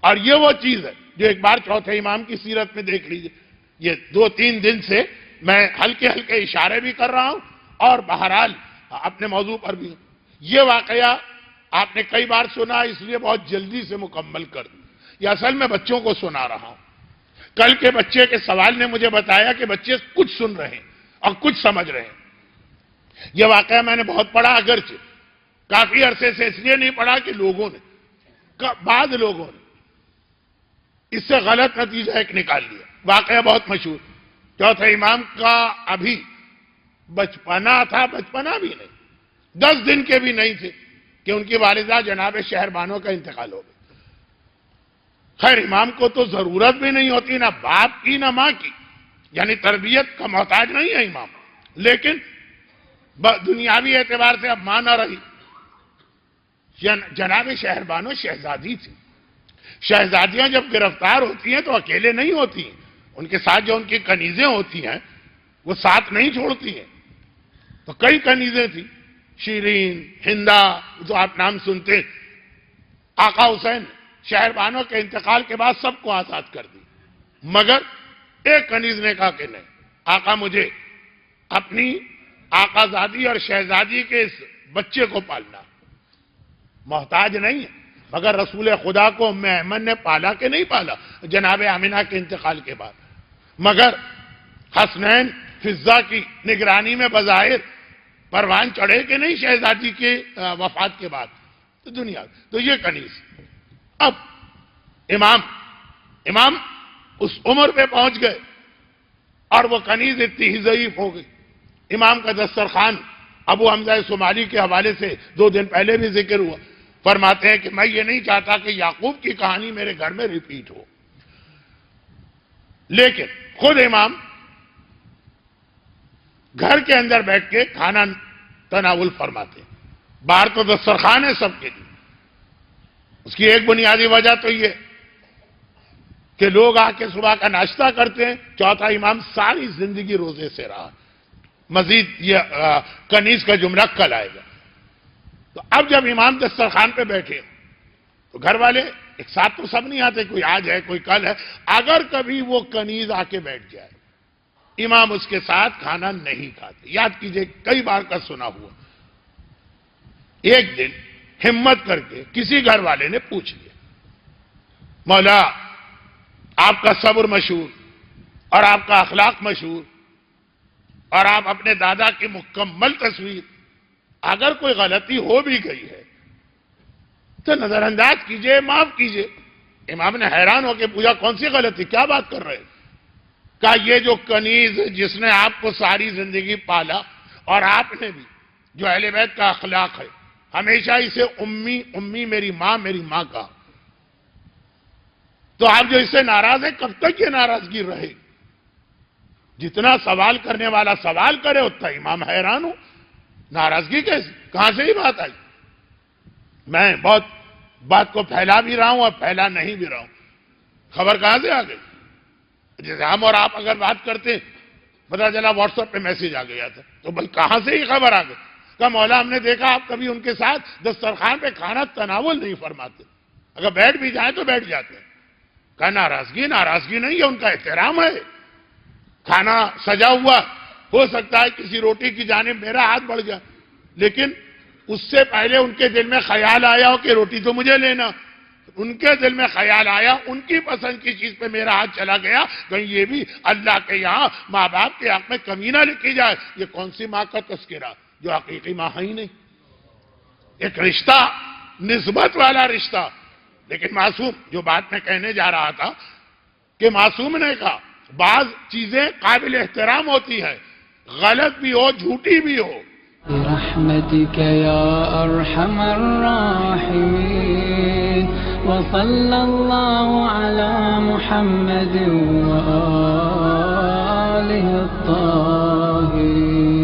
اور یہ وہ چیز ہے جو ایک بار چوتھے امام کی سیرت میں دیکھ لیجئے. یہ 2-3 دن سے میں ہلکے ہلکے اشارے بھی کر رہا ہوں اور بہرحال اپنے موضوع پر بھی. یہ واقعہ آپ نے کئی بار سنا، اس لیے بہت جلدی سے مکمل کر دوں. یہ اصل میں بچوں کو سنا رہا ہوں. کل کے بچے کے سوال نے مجھے بتایا کہ بچے کچھ سن رہے ہیں اور کچھ سمجھ رہے ہیں. یہ واقعہ میں نے بہت پڑھا، اگرچہ کافی عرصے سے اس لیے نہیں پڑھا کہ بعض لوگوں نے اس سے غلط نتیجہ ایک نکال لیا. واقعہ بہت مشہور. چوتھے امام کا ابھی بچپنا تھا، بچپنا بھی نہیں، 10 دن کے بھی نہیں تھے کہ ان کی والدہ جناب شہربانو کا انتقال ہو گیا. خیر امام کو تو ضرورت بھی نہیں ہوتی نہ باپ کی نہ ماں کی، یعنی تربیت کا محتاج نہیں ہے امام، لیکن دنیاوی اعتبار سے اب ماں نہ رہی. جناب شہربانو شہزادی تھی. شہزادیاں جب گرفتار ہوتی ہیں تو اکیلے نہیں ہوتی ہیں، ان کے ساتھ جو ان کی کنیزیں ہوتی ہیں وہ ساتھ نہیں چھوڑتی ہیں. تو کئی کنیزیں تھیں، شیرین، ہندا، جو آپ نام سنتے ہیں. آقا حسین شہربانو کے انتقال کے بعد سب کو آزاد کر دی، مگر ایک کنیز نے کہا کہ نہیں، آقا مجھے اپنی آقا زادی اور شہزادی کے اس بچے کو پالنا. محتاج نہیں ہے، مگر رسول خدا کو ام ایمن نے پالا کہ نہیں پالا جناب آمنہ کے انتقال کے بعد. مگر حسنین فضہ کی نگرانی میں بظاہر پروان چڑھے کہ نہیں شہزادی کے وفات کے بعد دنیا. تو یہ کنیز. اب امام اس عمر پہ پہنچ گئے اور وہ کنیز اتنی ہی ضعیف ہو گئی. امام کا دسترخوان ابو حمزہ صومالی کے حوالے سے 2 دن پہلے بھی ذکر ہوا. فرماتے ہیں کہ میں یہ نہیں چاہتا کہ یعقوب کی کہانی میرے گھر میں ریپیٹ ہو، لیکن خود امام گھر کے اندر بیٹھ کے کھانا تناول فرماتے ہیں. باہر تو دسترخوان ہے سب کے لیے. اس کی ایک بنیادی وجہ تو یہ کہ لوگ آ کے صبح کا ناشتہ کرتے ہیں. چوتھا امام ساری زندگی روزے سے رہا. مزید یہ کنیز کا جملہ کل آئے گا. تو اب جب امام دسترخوان پہ بیٹھے تو گھر والے ایک ساتھ تو سب نہیں آتے، کوئی آج ہے کوئی کل ہے. اگر کبھی وہ کنیز آ کے بیٹھ جائے امام اس کے ساتھ کھانا نہیں کھاتے. یاد کیجئے کئی بار کا سنا ہوا. ایک دن ہمت کر کے کسی گھر والے نے پوچھ لیا، مولا آپ کا صبر مشہور اور آپ کا اخلاق مشہور اور آپ اپنے دادا کی مکمل تصویر، اگر کوئی غلطی ہو بھی گئی ہے تو نظر انداز کیجئے، معاف کیجئے. امام نے حیران ہو کے پوچھا کون سی غلطی، کیا بات کر رہے ہیں؟ کہا یہ جو کنیز جس نے آپ کو ساری زندگی پالا اور آپ نے بھی، جو اہل بیت کا اخلاق ہے، ہمیشہ اسے امی میری ماں کہا. تو آپ جو اس سے ناراض ہیں کب تک یہ ناراضگی رہے؟ جتنا سوال کرنے والا سوال کرے اتنا امام حیران ہو. ناراضگی کیسے، کہاں سے ہی بات آئی؟ میں بہت بات کو پھیلا بھی رہا ہوں اور پھیلا نہیں بھی رہا ہوں. خبر کہاں سے آ گئی؟ جیسے ہم اور آپ اگر بات کرتے پتہ چلا واٹس ایپ پہ میسج آ گیا تھا، تو بھائی کہاں سے ہی خبر آ گئی؟ کہا مولا ہم نے دیکھا آپ کبھی ان کے ساتھ دسترخوان پہ کھانا تناول نہیں فرماتے، اگر بیٹھ بھی جائیں تو بیٹھ جاتے ہیں. کہا ناراضگی نہیں ہے، ان کا احترام ہے. کھانا سجا ہوا ہو سکتا ہے کسی روٹی کی جانب میرا ہاتھ بڑھ گیا، لیکن اس سے پہلے ان کے دل میں خیال آیا ہو کہ روٹی تو مجھے لینا. ان کے دل میں خیال آیا، ان کی پسند کی چیز پہ میرا ہاتھ چلا گیا. کہیں یہ بھی اللہ کے یہاں ماں باپ کے حق میں کمی نہ لکھی جائے. یہ کون سی ماں کا تذکرہ جو حقیقی ماں ہی نہیں. ایک رشتہ، نسبت والا رشتہ. لیکن معصوم، جو بات میں کہنے جا رہا تھا کہ معصوم نے کہا بعض چیزیں قابل احترام ہوتی ہیں، غلط بھی ہو جھوٹی بھی ہو. برحمتك يا أرحم الراحمين وصلى الله على محمد وآله الطاهرين.